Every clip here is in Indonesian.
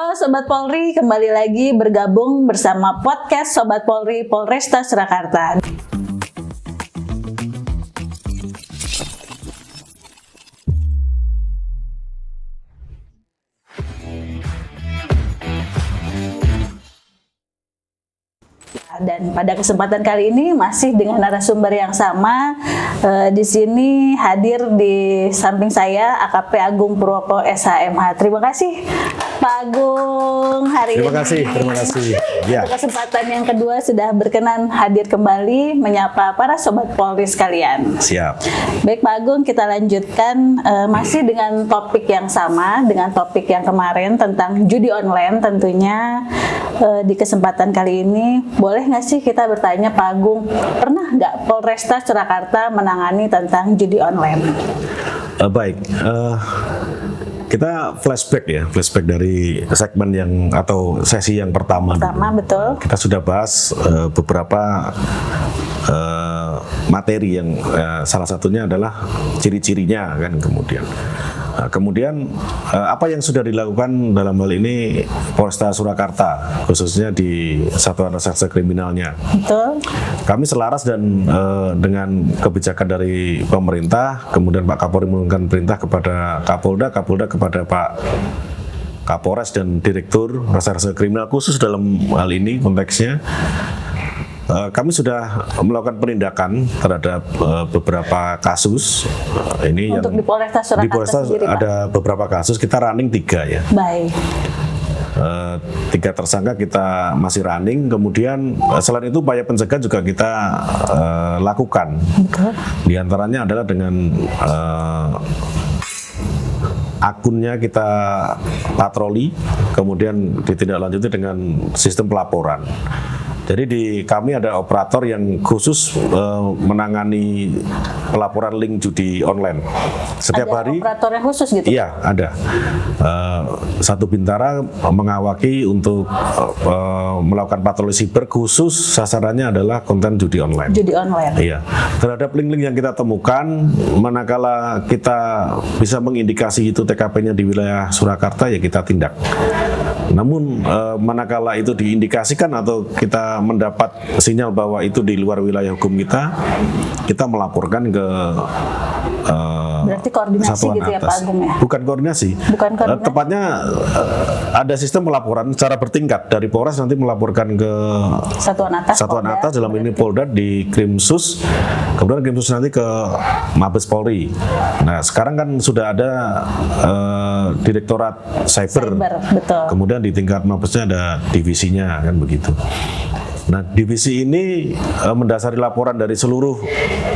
Halo Sobat Polri, kembali lagi bergabung bersama podcast Sobat Polri Polresta Surakarta. Dan pada kesempatan kali ini masih dengan narasumber yang sama. Di sini hadir di samping saya AKP Agung Purwoko SHMH. Terima kasih Pak Agung hari Terima ini. Terima kasih. Ya. Kesempatan yang kedua sudah berkenan hadir kembali menyapa para Sobat Polri sekalian. Siap. Baik Pak Agung, kita lanjutkan masih dengan topik yang sama, dengan topik yang kemarin tentang judi online tentunya. Di kesempatan kali ini, boleh nggak sih kita bertanya Pak Agung, pernah nggak Polresta Surakarta menangani tentang judi online? Baik, kita flashback dari segmen yang atau sesi yang pertama. Betul. Kita sudah bahas beberapa materi yang salah satunya adalah ciri-cirinya kan kemudian apa yang sudah dilakukan dalam hal ini Polresta Surakarta khususnya di Satuan Reserse Kriminalnya. Betul. Kami selaras dan dengan kebijakan dari pemerintah, kemudian Pak Kapolri menurunkan perintah kepada Kapolda kepada Pak Kapolres dan Direktur Reserse Kriminal khusus dalam hal ini konteksnya. Kami sudah melakukan penindakan terhadap beberapa kasus. Ini untuk yang di Polresta Surakarta di Polresta sendiri, ada Pak. beberapa kasus, kita running 3 ya. Baik. 3 tersangka kita masih running, kemudian selain itu upaya pencegahan juga kita lakukan. Betul. Di antaranya adalah dengan akunnya kita patroli, kemudian ditindaklanjuti dengan sistem pelaporan. Jadi di kami ada operator yang khusus menangani pelaporan link judi online. Setiap hari. Ada operator yang khusus gitu? Iya, ada. Satu Bintara mengawaki untuk melakukan patroli siber khusus sasarannya adalah konten judi online. Judi online. Iya. Terhadap link-link yang kita temukan, manakala kita bisa mengindikasi itu TKP-nya di wilayah Surakarta, ya kita tindak. Namun manakala itu diindikasikan atau kita mendapat sinyal bahwa itu di luar wilayah hukum kita melaporkan ke berarti koordinasi satuan gitu ya atas. Pak Agung ya? Bukan koordinasi. Bukan koordinasi. Tepatnya ada sistem pelaporan secara bertingkat dari Polres nanti melaporkan ke Satuan atas dalam ini Polda di Krimsus, kemudian Krimsus nanti ke Mabes Polri. Nah sekarang kan sudah ada Direktorat Cyber. Betul. Kemudian di tingkat Mabesnya ada divisinya kan begitu. Nah, divisi ini mendasari laporan dari seluruh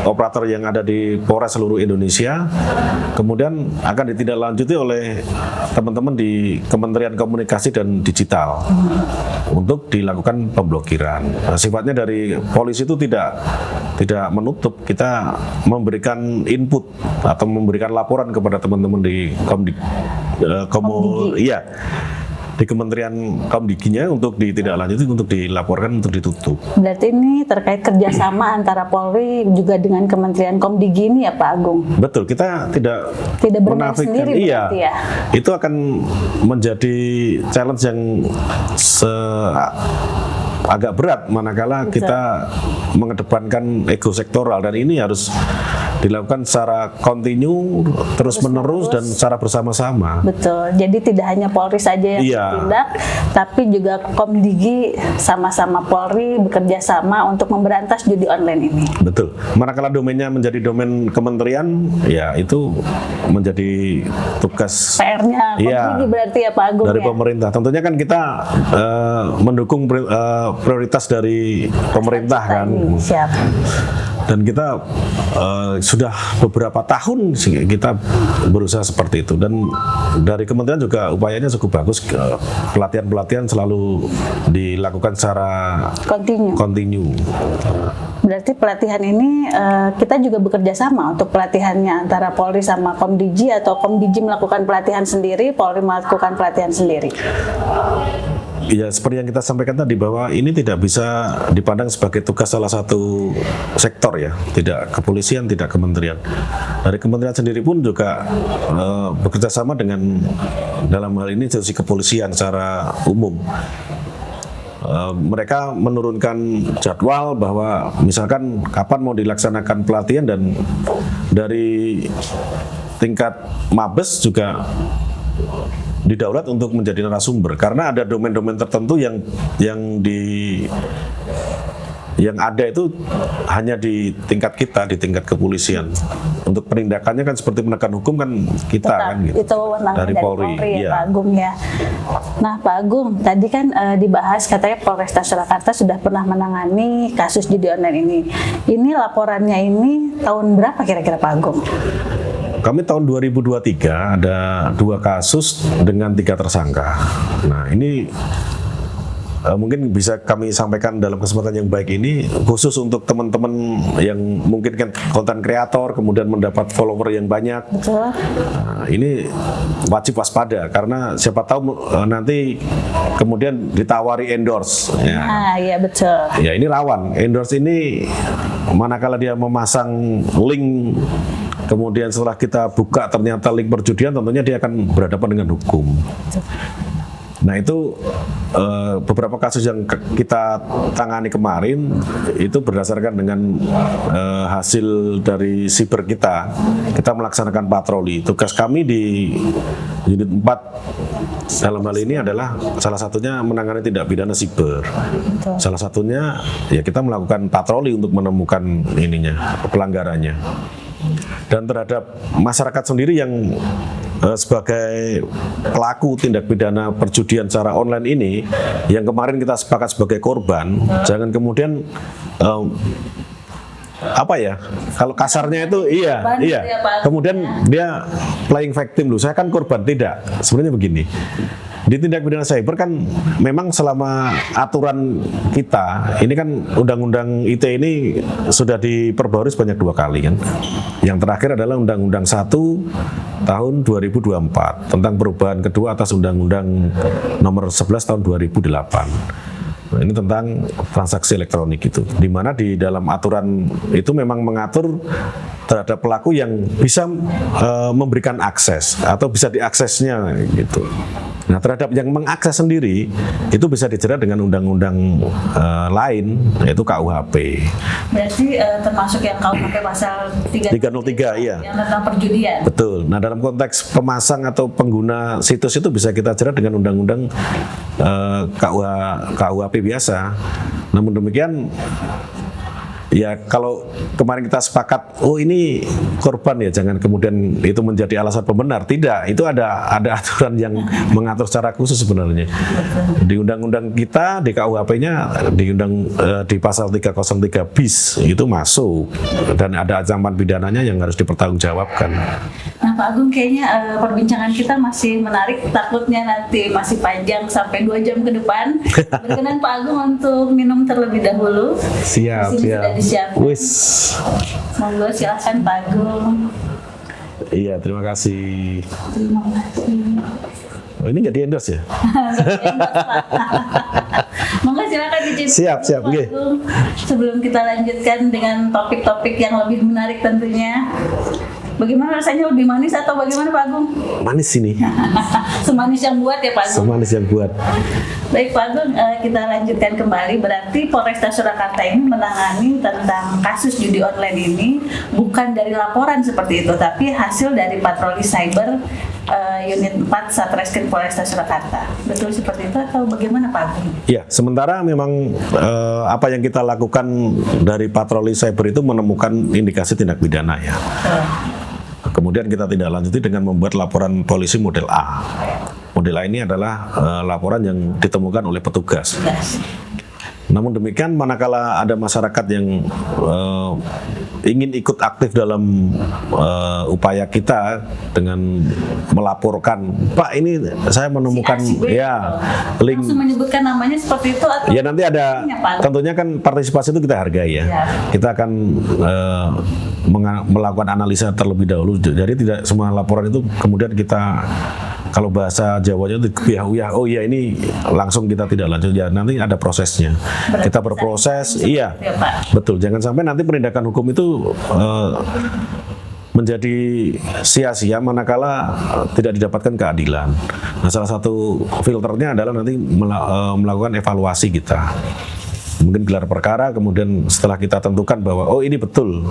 operator yang ada di Polres seluruh Indonesia, kemudian akan ditindaklanjuti oleh teman-teman di Kementerian Komunikasi dan Digital untuk dilakukan pemblokiran. Nah, sifatnya dari polisi itu tidak menutup, kita memberikan input atau memberikan laporan kepada teman-teman di di Kementerian Komdiginya untuk ditindaklanjuti, untuk dilaporkan, untuk ditutup. Berarti ini terkait kerjasama antara Polri juga dengan Kementerian Komdigi ini ya Pak Agung? Betul, kita tidak bermain sendiri berarti ya? Itu akan menjadi challenge yang agak berat manakala kita mengedepankan ego sektoral, dan ini harus dilakukan secara kontinu, terus-menerus dan secara bersama-sama. Betul, jadi tidak hanya Polri saja yang bertindak, tapi juga Komdigi sama-sama Polri bekerja sama untuk memberantas judi online ini. Betul, manakala domainnya menjadi domain kementerian, ya itu menjadi tugas PR-nya Komdigi berarti ya Pak Agung dari ya? Pemerintah. Tentunya kan kita mendukung prioritas dari pemerintah kan. Siap. Dan kita sudah beberapa tahun kita berusaha seperti itu, dan dari kementerian juga upayanya cukup bagus. Pelatihan-pelatihan selalu dilakukan secara kontinu. Berarti pelatihan ini kita juga bekerja sama untuk pelatihannya antara Polri sama Komdigi, atau Komdigi melakukan pelatihan sendiri, Polri melakukan pelatihan sendiri? ya seperti yang kita sampaikan tadi bahwa ini tidak bisa dipandang sebagai tugas salah satu sektor ya, tidak kepolisian, tidak kementerian. Dari kementerian sendiri pun juga bekerja sama dengan dalam hal ini institusi kepolisian secara umum. Mereka menurunkan jadwal bahwa misalkan kapan mau dilaksanakan pelatihan, dan dari tingkat Mabes juga didaulat untuk menjadi narasumber karena ada domain-domain tertentu yang ada itu hanya di tingkat kita, di tingkat kepolisian. Untuk penindakannya kan seperti penegakan hukum kan kita kan gitu. Itu wewenang dari Polri ya, iya. Pak Agung ya. Nah Pak Agung, tadi kan dibahas katanya Polresta Surakarta sudah pernah menangani kasus judi online ini. Ini laporannya ini tahun berapa kira-kira Pak Agung? Kami tahun 2023 ada 2 kasus dengan 3 tersangka. Nah ini mungkin bisa kami sampaikan dalam kesempatan yang baik ini khusus untuk teman-teman yang mungkin kan konten kreator kemudian mendapat follower yang banyak. Betul. Nah, ini wajib waspada karena siapa tahu nanti kemudian ditawari endorse. Ya. Ah iya betul. Ya ini rawan. Endorse ini manakala dia memasang link, kemudian setelah kita buka ternyata link perjudian, tentunya dia akan berhadapan dengan hukum. Nah itu beberapa kasus yang kita tangani kemarin itu berdasarkan dengan hasil dari siber kita melaksanakan patroli. Tugas kami di unit 4 dalam hal ini adalah salah satunya menangani tindak pidana siber. Salah satunya ya kita melakukan patroli untuk menemukan pelanggarannya. Dan terhadap masyarakat sendiri yang sebagai pelaku tindak pidana perjudian secara online ini, yang kemarin kita sepakat sebagai korban, jangan kemudian kalau kasarnya itu kemudian dia playing victim dulu, saya kan korban. Tidak, sebenarnya begini. Di tindak pidana cyber kan memang selama aturan kita ini kan undang-undang ITE ini sudah diperbarui sebanyak 2 kali kan. Yang terakhir adalah Undang-Undang 1 tahun 2024 tentang perubahan kedua atas Undang-Undang nomor 11 tahun 2008. Nah, ini tentang transaksi elektronik itu, di mana di dalam aturan itu memang mengatur terhadap pelaku yang bisa memberikan akses atau bisa diaksesnya gitu. Nah terhadap yang mengakses sendiri itu bisa dijerat dengan undang-undang lain, yaitu KUHP. Berarti termasuk yang KUHP pasal 303 iya. Yang tentang perjudian. Betul. Nah dalam konteks pemasang atau pengguna situs itu bisa kita jerat dengan undang-undang KUHP biasa. Namun demikian ya kalau kemarin kita sepakat, oh ini korban ya, jangan kemudian itu menjadi alasan pembenar. Tidak, itu ada aturan yang mengatur secara khusus sebenarnya. Di undang-undang kita, di KUHP-nya, di pasal 303 bis itu masuk dan ada ancaman pidananya yang harus dipertanggungjawabkan. Nah Pak Agung, kayaknya perbincangan kita masih menarik, takutnya nanti masih panjang sampai 2 jam ke depan. Berkenan Pak Agung untuk minum terlebih dahulu. Siap. Wis. Monggo silahkan Pak Agung. Iya, terima kasih. Terima kasih. Oh, ini nggak di-endorse ya? Monggo silakan dicicip. Siap, Pak Agung. Sebelum kita lanjutkan dengan topik-topik yang lebih menarik tentunya. Bagaimana rasanya, lebih manis atau bagaimana Pak Agung? Manis ini. Semanis yang buat ya Pak Agung? Semanis yang buat. Baik Pak Agung, kita lanjutkan kembali. Berarti Polresta Surakarta ini menangani tentang kasus judi online ini bukan dari laporan seperti itu, tapi hasil dari patroli cyber unit 4 Satreskrim Polresta Surakarta. Betul seperti itu atau bagaimana Pak Agung? Ya, sementara memang apa yang kita lakukan dari patroli cyber itu menemukan indikasi tindak pidana ya. Kemudian kita tidak lanjuti dengan membuat laporan polisi model A. Model A ini adalah laporan yang ditemukan oleh petugas. Namun demikian, manakala ada masyarakat yang ingin ikut aktif dalam upaya kita dengan melaporkan, Pak ini saya menemukan link. Langsung menyebutkan namanya seperti itu atau? Ya nanti ada, tentunya kan partisipasi itu kita hargai ya. Kita akan melakukan analisa terlebih dahulu. Jadi tidak semua laporan itu kemudian kita Kalau bahasa Jawanya itu uyah-uyah, oh iya ini langsung kita tidak lanjut ya, nanti ada prosesnya. Berarti Kita berproses, iya, ya, Pak? betul. Jangan sampai nanti penindakan hukum itu menjadi sia-sia manakala tidak didapatkan keadilan. Nah, salah satu filternya adalah nanti melakukan evaluasi kita. Mungkin gelar perkara, kemudian setelah kita tentukan bahwa oh ini betul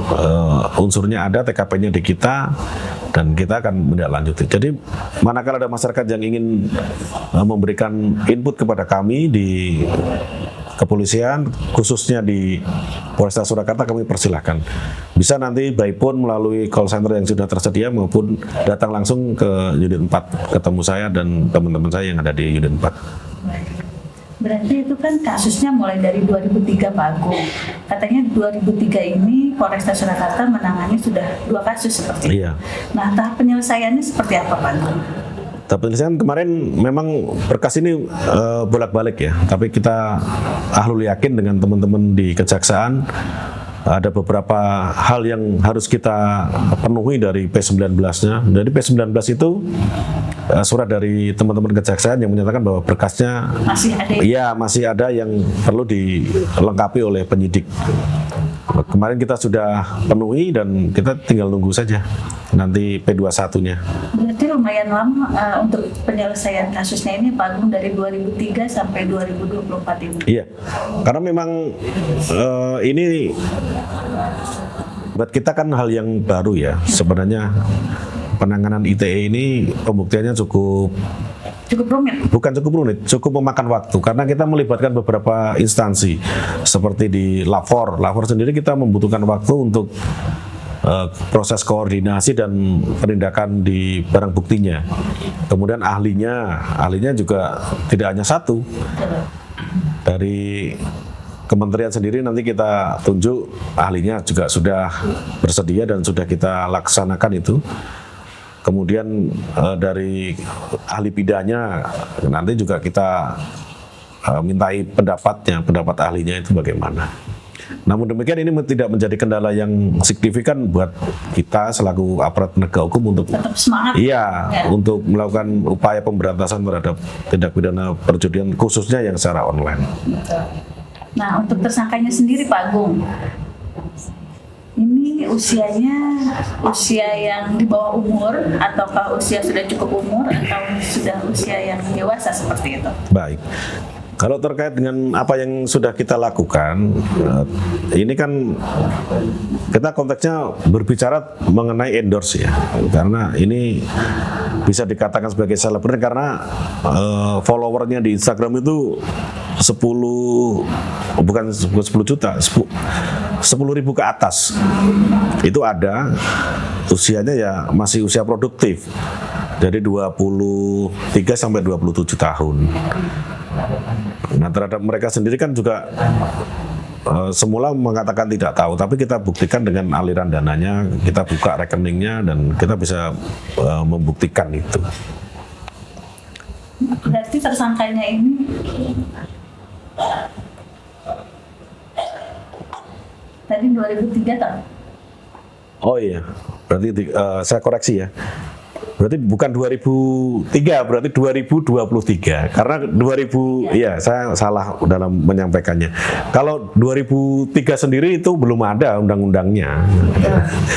unsurnya ada, TKP-nya di kita, dan kita akan menindaklanjuti. Jadi manakala ada masyarakat yang ingin memberikan input kepada kami di kepolisian, khususnya di Polresta Surakarta, kami persilahkan. Bisa nanti by phone melalui call center yang sudah tersedia maupun datang langsung ke Unit 4, ketemu saya dan teman-teman saya yang ada di Unit 4. Berarti itu kan kasusnya mulai dari 2003 Pak Agung. Katanya 2003 ini Polresta Surakarta menangani sudah 2 kasus seperti itu. Iya. Nah, tahap penyelesaiannya seperti apa Pak Agung? Tapi kemarin memang berkas ini bolak-balik ya. Tapi kita ahlul yakin dengan teman-teman di Kejaksaan ada beberapa hal yang harus kita penuhi dari P19-nya. Dari P19 itu surat dari teman-teman Kejaksaan yang menyatakan bahwa berkasnya Masih ada? iya, masih ada yang perlu dilengkapi oleh penyidik. Kemarin kita sudah penuhi dan kita tinggal nunggu saja nanti P21-nya. Berarti lumayan lama untuk penyelesaian kasusnya ini Pak Agung, dari 2003 sampai 2024 ini. Iya, karena memang ini buat kita kan hal yang baru ya. Sebenarnya penanganan ITE ini pembuktiannya cukup rumit. Bukan cukup rumit, cukup memakan waktu karena kita melibatkan beberapa instansi seperti di Lapor. Lapor sendiri kita membutuhkan waktu untuk proses koordinasi dan penindakan di barang buktinya. Kemudian ahlinya juga tidak hanya satu. Dari kementerian sendiri nanti kita tunjuk ahlinya juga sudah bersedia dan sudah kita laksanakan itu. Kemudian dari ahli pidana nanti juga kita mintai pendapat ahlinya itu bagaimana. Namun demikian ini tidak menjadi kendala yang signifikan buat kita selaku aparat penegak hukum untuk tetap semangat. Iya, untuk melakukan upaya pemberantasan terhadap tindak pidana perjudian khususnya yang secara online. Nah, untuk tersangkanya sendiri Pak Agung, ini usianya usia yang di bawah umur ataukah usia sudah cukup umur atau sudah usia yang dewasa seperti itu? Baik. Kalau terkait dengan apa yang sudah kita lakukan, ini kan kita konteksnya berbicara mengenai endorse ya, karena ini bisa dikatakan sebagai selebgram karena followernya di Instagram itu 10 juta, 10.000 ke atas. Itu ada, usianya ya masih usia produktif dari 23 sampai 27 tahun. Nah, terhadap mereka sendiri kan juga semula mengatakan tidak tahu, tapi kita buktikan dengan aliran dananya, kita buka rekeningnya dan kita bisa membuktikan itu. Berarti tersangkanya ini tadi 2003 tak? Oh iya, berarti saya koreksi ya. Berarti bukan 2003, berarti 2023. Karena 2000, iya saya salah dalam menyampaikannya. Kalau 2003 sendiri itu belum ada undang-undangnya.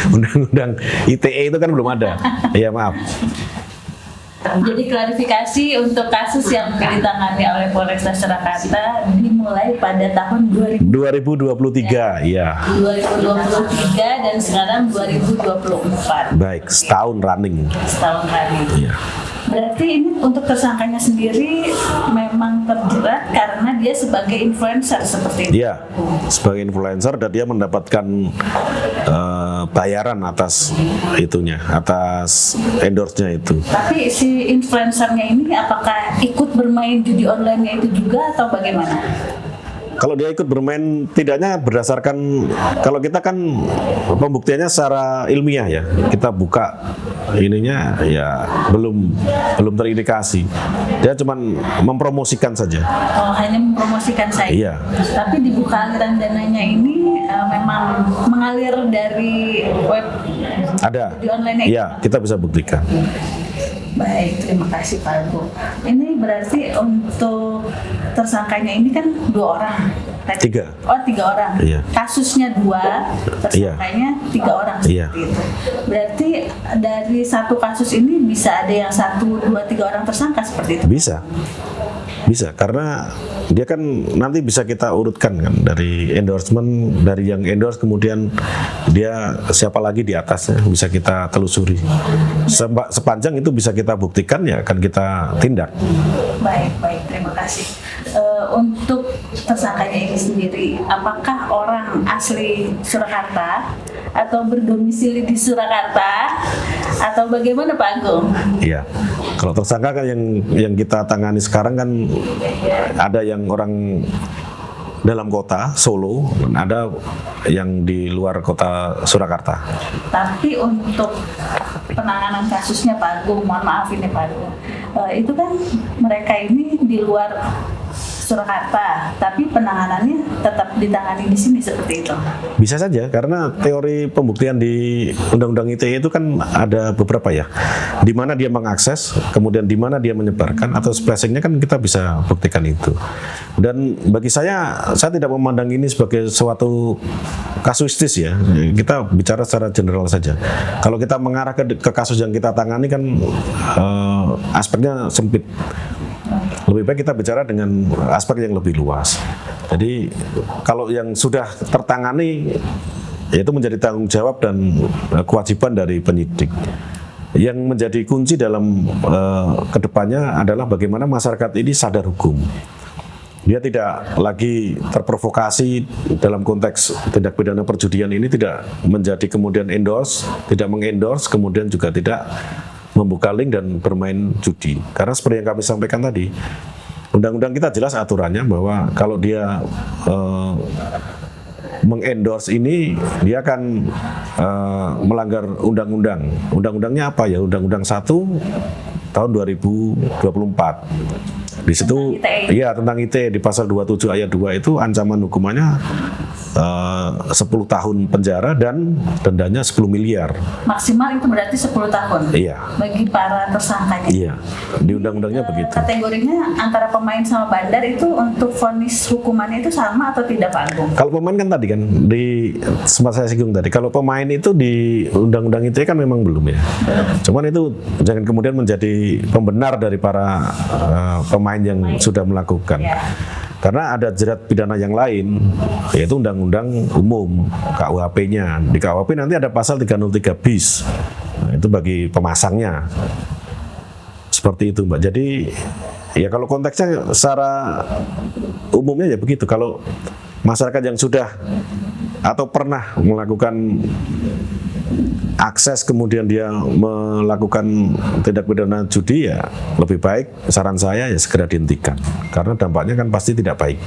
Undang-undang ITE itu kan belum ada. Iya maaf. Jadi klarifikasi untuk kasus yang ditangani oleh Polresta Surakarta dimulai pada tahun 2023, iya. 2023 dan sekarang 2024. Baik, setahun running. Setahun running. Iya. Berarti ini untuk tersangkanya sendiri memang terjerat karena dia sebagai influencer seperti itu. Iya, sebagai influencer dan dia mendapatkan bayaran atas itunya, atas endorse-nya itu. Tapi si influencernya ini apakah ikut bermain judi online-nya itu juga atau bagaimana? Kalau dia ikut bermain tidaknya berdasarkan, kalau kita kan pembuktiannya secara ilmiah ya, kita buka ininya ya belum terindikasi. Dia cuma mempromosikan saja. Oh, hanya mempromosikan saja. Iya. Tapi dibuka aliran dananya ini memang mengalir dari web Ada. judi online-nya. Iya, kita bisa buktikan. Baik, terima kasih Pak Agung. Ini berarti untuk tersangkanya ini kan 2 orang. Tadi. 3. Oh, 3 orang. Iya. Kasusnya 2, tersangkanya 3 orang Iya. seperti itu. Berarti dari satu kasus ini bisa ada yang 1, 2, 3 orang tersangka seperti itu. Bisa karena dia kan nanti bisa kita urutkan kan dari endorsement, dari yang endorse kemudian dia siapa lagi di atasnya bisa kita telusuri. Sepanjang itu bisa kita buktikan ya akan kita tindak. Baik, terima kasih. Untuk tersangkanya ini sendiri, apakah orang asli Surakarta atau berdomisili di Surakarta atau bagaimana Pak Agung? Iya. Kalau tersangka kan yang kita tangani sekarang kan ada yang orang dalam kota Solo, ada yang di luar kota Surakarta. Tapi untuk penanganan kasusnya Pak Agung, mohon maaf ini Pak Agung, itu kan mereka ini di luar Surakarta, tapi penanganannya tetap ditangani di sini seperti itu. Bisa saja, karena teori pembuktian di Undang-Undang ITE itu kan ada beberapa ya, di mana dia mengakses, kemudian di mana dia menyebarkan atau splashingnya kan kita bisa buktikan itu. Dan bagi saya tidak memandang ini sebagai suatu kasuistis ya. Kita bicara secara general saja. Kalau kita mengarah ke kasus yang kita tangani kan aspeknya sempit. Lebih baik kita bicara dengan aspek yang lebih luas. Jadi kalau yang sudah tertangani, itu menjadi tanggung jawab dan kewajiban dari penyidik. Yang menjadi kunci dalam kedepannya adalah bagaimana masyarakat ini sadar hukum. Dia tidak lagi terprovokasi dalam konteks tindak pidana perjudian ini, tidak menjadi kemudian endorse, tidak mengendorse, kemudian juga tidak membuka link dan bermain judi. Karena seperti yang kami sampaikan tadi, undang-undang kita jelas aturannya bahwa kalau dia mengendorse ini, dia akan melanggar undang-undang. Undang-undangnya apa ya? Undang-undang 1 tahun 2024. Di situ, iya tentang ITE di pasal 27 ayat 2 itu ancaman hukumannya 10 tahun penjara dan dendanya 10 miliar. Maksimal itu berarti 10 tahun. Iya. Bagi para tersangkanya. Iya. Di undang-undangnya begitu. Kategorinya antara pemain sama bandar itu untuk vonis hukumannya itu sama atau tidak Pak Agung? Kalau pemain kan tadi kan sempat saya singgung tadi. Kalau pemain itu di undang-undang ITE kan memang belum ya. Cuman itu jangan kemudian menjadi pembenar dari para pemain yang sudah melakukan. Ya. Karena ada jerat pidana yang lain, yaitu undang-undang umum, KUHP-nya. Di KUHP nanti ada pasal 303 bis. Nah, itu bagi pemasangnya. Seperti itu, Mbak. Jadi, ya kalau konteksnya secara umumnya ya begitu. Kalau masyarakat yang sudah atau pernah melakukan akses kemudian dia melakukan tindak pidana judi, ya lebih baik saran saya ya segera dihentikan karena dampaknya kan pasti tidak baik.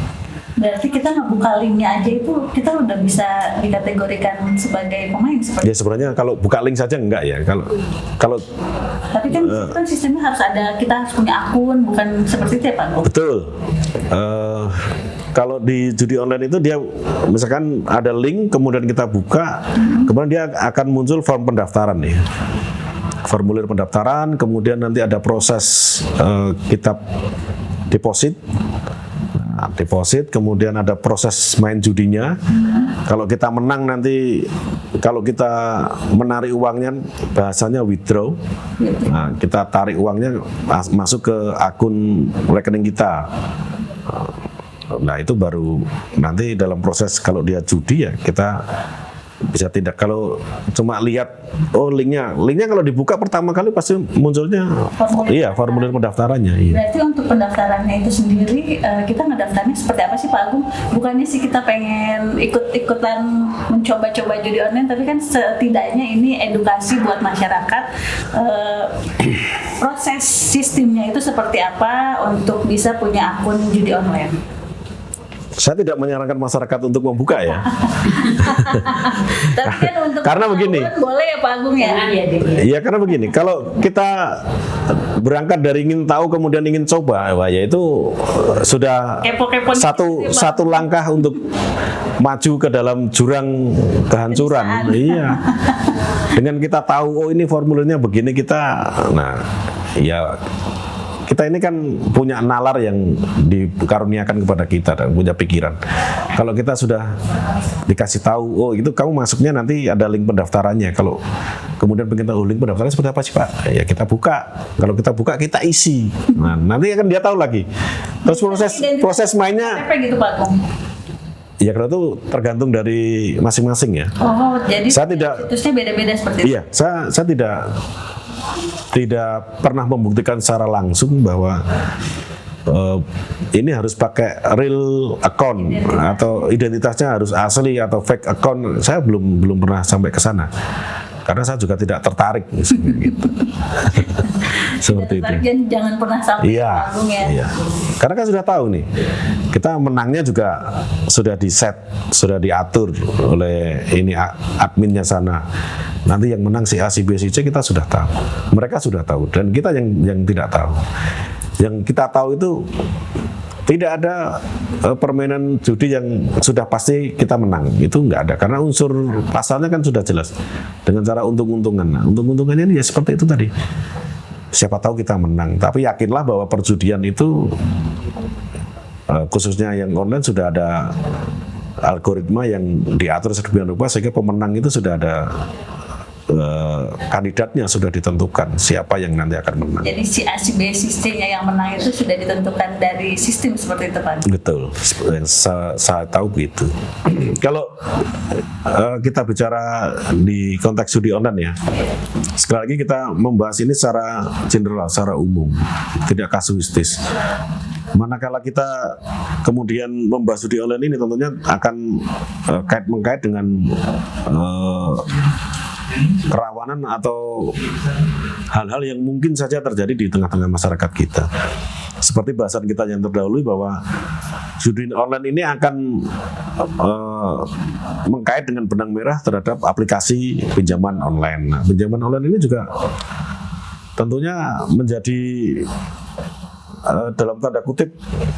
Berarti kita ngebuka linknya aja itu kita udah bisa dikategorikan sebagai pemain seperti Ya sebenarnya kalau buka link saja enggak ya, kalau tapi kan itu kan sistemnya harus ada, kita harus punya akun, bukan seperti itu ya Pak Agung? betul. Kalau di judi online itu dia misalkan ada link kemudian kita buka, kemudian dia akan muncul form pendaftaran nih, formulir pendaftaran, kemudian nanti ada proses kita deposit. Nah, deposit, kemudian ada proses main judinya. Kalau kita menang nanti, kalau kita menarik uangnya, bahasanya withdraw. Nah, kita tarik uangnya masuk ke akun rekening kita. Nah itu baru nanti dalam proses kalau dia judi ya kita bisa tindak. Kalau cuma lihat linknya kalau dibuka pertama kali pasti munculnya formulir pendaftarannya. Iya. Berarti untuk pendaftarannya itu sendiri kita ngedaftarnya seperti apa sih Pak Agung? Bukannya sih kita pengen ikut-ikutan mencoba-coba judi online, tapi kan setidaknya ini edukasi buat masyarakat, proses sistemnya itu seperti apa untuk bisa punya akun judi online. Saya tidak menyarankan masyarakat untuk membuka ya. Tapi kan untuk karena begini, boleh ya Pak Agung ya? Iya karena begini, kalau kita berangkat dari ingin tahu kemudian ingin coba, ya itu sudah Kepo-kepo satu langkah untuk maju ke dalam jurang kehancuran. Iya. Dengan kita tahu ini formulirnya begini kita, nah ya kita ini kan punya nalar yang dikaruniakan kepada kita dan punya pikiran. Kalau kita sudah dikasih tahu, oh itu kamu masuknya nanti ada link pendaftarannya. Kalau kemudian pengen tahu link pendaftarannya seperti apa sih Pak? Ya kita buka. Kalau kita buka kita isi. Nah nanti akan dia tahu lagi. Terus proses mainnya. Apa gitu Pak Agung? Ya kalau itu tergantung dari masing-masing ya. Oh jadi Saya tidak. situsnya beda-beda seperti itu. Iya, saya tidak pernah membuktikan secara langsung bahwa ini harus pakai real account atau identitasnya harus asli atau fake account. Saya belum pernah sampai ke sana. Karena saya juga tidak tertarik misalnya, gitu. Seperti itu. Jangan pernah sampai Iya, iya. Karena kan sudah tahu nih, kita menangnya juga sudah di-set, sudah diatur oleh ini adminnya sana. Nanti yang menang si A, si B, si C kita sudah tahu. Mereka sudah tahu dan kita yang tidak tahu. Yang kita tahu itu tidak ada permainan judi yang sudah pasti kita menang. Itu nggak ada karena unsur pasalnya kan sudah jelas dengan cara untung-untungan. Nah, untung-untungannya ini ya seperti itu tadi. Siapa tahu kita menang, tapi yakinlah bahwa perjudian itu khususnya yang online sudah ada algoritma yang diatur sedemikian rupa sehingga pemenang itu sudah ada kandidatnya sudah ditentukan siapa yang nanti akan menang. Jadi si A, si B, si C-nya yang menang itu sudah ditentukan dari sistem seperti itu Pak? Betul, saya tahu begitu. Kalau kita bicara di konteks judi online ya, sekali lagi kita membahas ini secara general, secara umum, tidak kasuistis. Manakala kita kemudian membahas judi online ini tentunya akan kait-mengkait dengan kerawanan atau hal-hal yang mungkin saja terjadi di tengah-tengah masyarakat kita. Seperti bahasan kita yang terdahulu bahwa judi online ini akan mengkait dengan benang merah terhadap aplikasi pinjaman online. Nah, pinjaman online ini juga tentunya menjadi dalam tanda kutip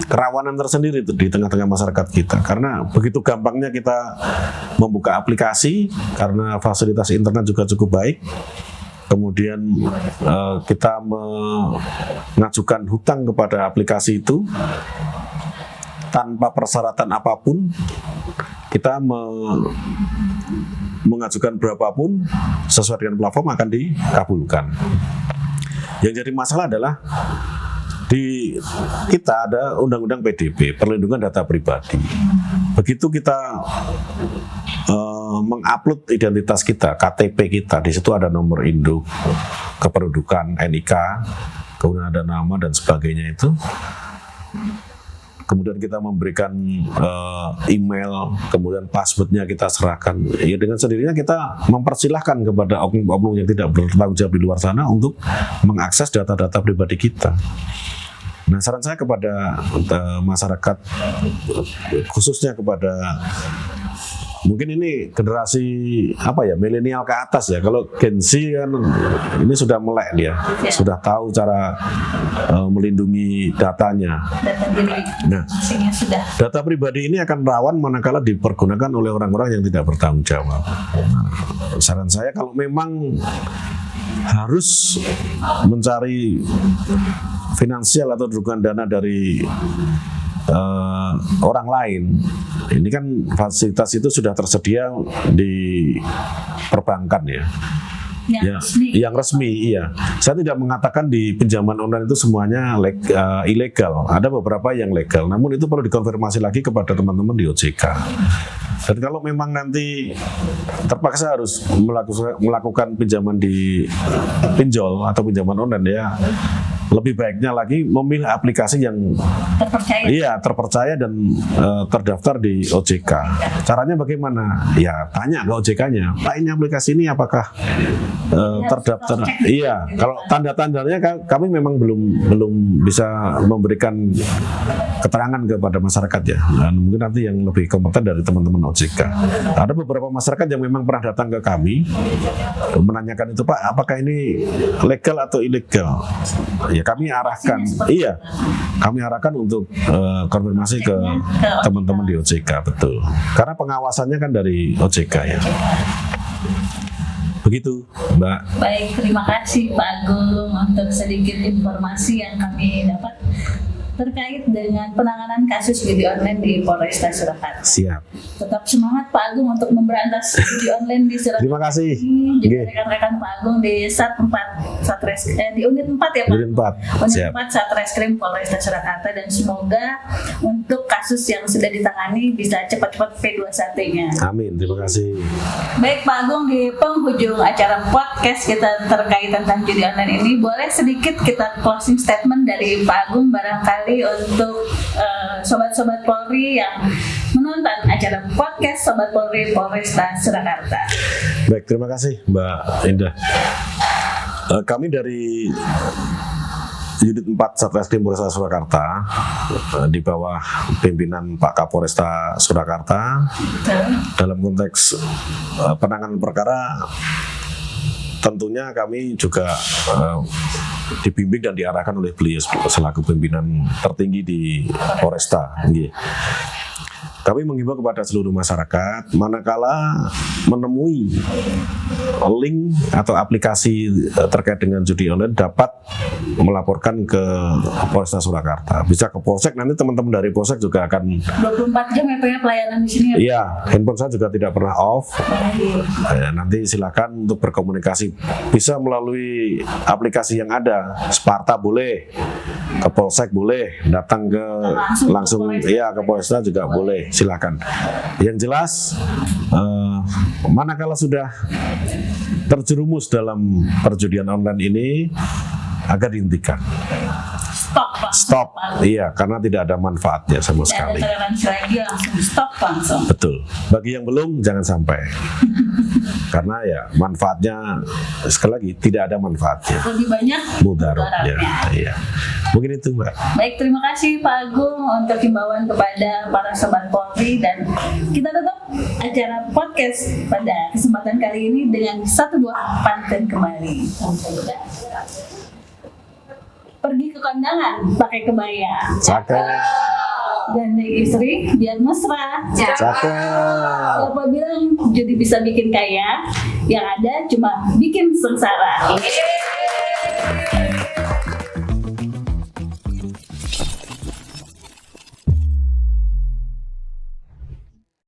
kerawanan tersendiri itu di tengah-tengah masyarakat kita karena begitu gampangnya kita membuka aplikasi karena fasilitas internet juga cukup baik, kemudian kita mengajukan hutang kepada aplikasi itu tanpa persyaratan apapun, kita mengajukan berapapun sesuai dengan platform akan dikabulkan. Yang jadi masalah adalah di kita ada undang-undang PDB, perlindungan data pribadi. Begitu kita mengupload identitas kita, KTP kita, di situ ada nomor induk, kependudukan, NIK, kemudian ada nama dan sebagainya itu. Kemudian kita memberikan email, kemudian passwordnya kita serahkan. Ya dengan sendirinya kita mempersilahkan kepada oknum-oknum yang tidak bertanggung jawab di luar sana untuk mengakses data-data pribadi kita. Nah, saran saya kepada masyarakat, khususnya kepada mungkin ini generasi apa ya, milenial ke atas ya. Kalau Gen Z kan ini sudah melek dia, sudah tahu cara melindungi datanya. Nah, data pribadi ini akan rawan manakala dipergunakan oleh orang-orang yang tidak bertanggung jawab. Nah, saran saya kalau memang harus mencari finansial atau dukungan dana dari orang lain, ini kan fasilitas itu sudah tersedia di perbankan ya. Yang resmi, iya. Saya tidak mengatakan di pinjaman online itu semuanya ilegal. Ada beberapa yang legal, namun itu perlu dikonfirmasi lagi kepada teman-teman di OJK. Dan kalau memang nanti terpaksa harus melakukan pinjaman di pinjol atau pinjaman online ya, lebih baiknya lagi memilih aplikasi yang terpercaya dan terdaftar di OJK. Caranya bagaimana? Ya tanya ke OJK-nya, Pak ini aplikasi ini apakah terdaftar? Iya, kalau tanda-tandanya kami memang belum bisa memberikan keterangan kepada masyarakat ya. Dan mungkin nanti yang lebih kompeten dari teman-teman OJK. Ada beberapa masyarakat yang memang pernah datang ke kami menanyakan itu, Pak, apakah ini legal atau ilegal? Ya kami arahkan, kami arahkan untuk konfirmasi ke teman-teman di OJK, betul. Karena pengawasannya kan dari OJK ya. Begitu, Mbak. Baik, terima kasih Pak Agung untuk sedikit informasi yang kami dapat terkait dengan penanganan kasus judi online di Polresta Surakarta. Siap. Tetap semangat Pak Agung untuk memberantas judi online di Surakarta. Terima kasih. Juga Oke. rekan-rekan Pak Agung di di unit 4 ya Pak. Unit 4. Unit Siap. 4 Satreskrim Polresta Surakarta, dan semoga untuk kasus yang sudah ditangani bisa cepat-cepat P21-nya. Amin. Terima kasih. Baik Pak Agung, di penghujung acara podcast kita terkait tentang judi online ini, boleh sedikit kita closing statement dari Pak Agung barangkali untuk sobat-sobat Polri yang menonton acara podcast Sobat Polri Polresta Surakarta. Baik, terima kasih Mbak Indah. Kami dari Unit 4 Satreskrim Polresta Surakarta di bawah pimpinan Pak Kapolresta Surakarta dalam konteks penanganan perkara, tentunya kami juga dibimbing dan diarahkan oleh beliau selaku pimpinan tertinggi di Polresta. Kami menghimbau kepada seluruh masyarakat, manakala menemui link atau aplikasi terkait dengan judi online, dapat melaporkan ke Polresta Surakarta. Bisa ke Polsek, nanti teman-teman dari Polsek juga akan 24 jam ya Pak ya pelayanan di sini. Iya, handphone saya juga tidak pernah off. Nanti silakan untuk berkomunikasi. Bisa melalui aplikasi yang ada. Sparta boleh, ke Polsek boleh, datang ke langsung ke Polresta juga boleh. Silakan. Yang jelas, manakala sudah terjerumus dalam perjudian online ini, agar dihentikan. Stop. Iya, karena tidak ada manfaatnya sama sekali. Ada toleransi lagi, langsung stop langsung. Betul. Bagi yang belum, jangan sampai. Karena ya manfaatnya, sekali lagi tidak ada manfaatnya. Lebih banyak Mudaratnya. Iya. Mungkin itu, Mbak. Baik, terima kasih Pak Agung untuk himbauan kepada para sobat Polri, dan kita tutup acara podcast pada kesempatan kali ini dengan satu buah pantun kembali. Pergi ke kondangan pakai kebaya, Cakep. gandeng istri biar mesra. Cakep. Siapa bilang judi bisa bikin kaya? Yang ada cuma bikin sengsara.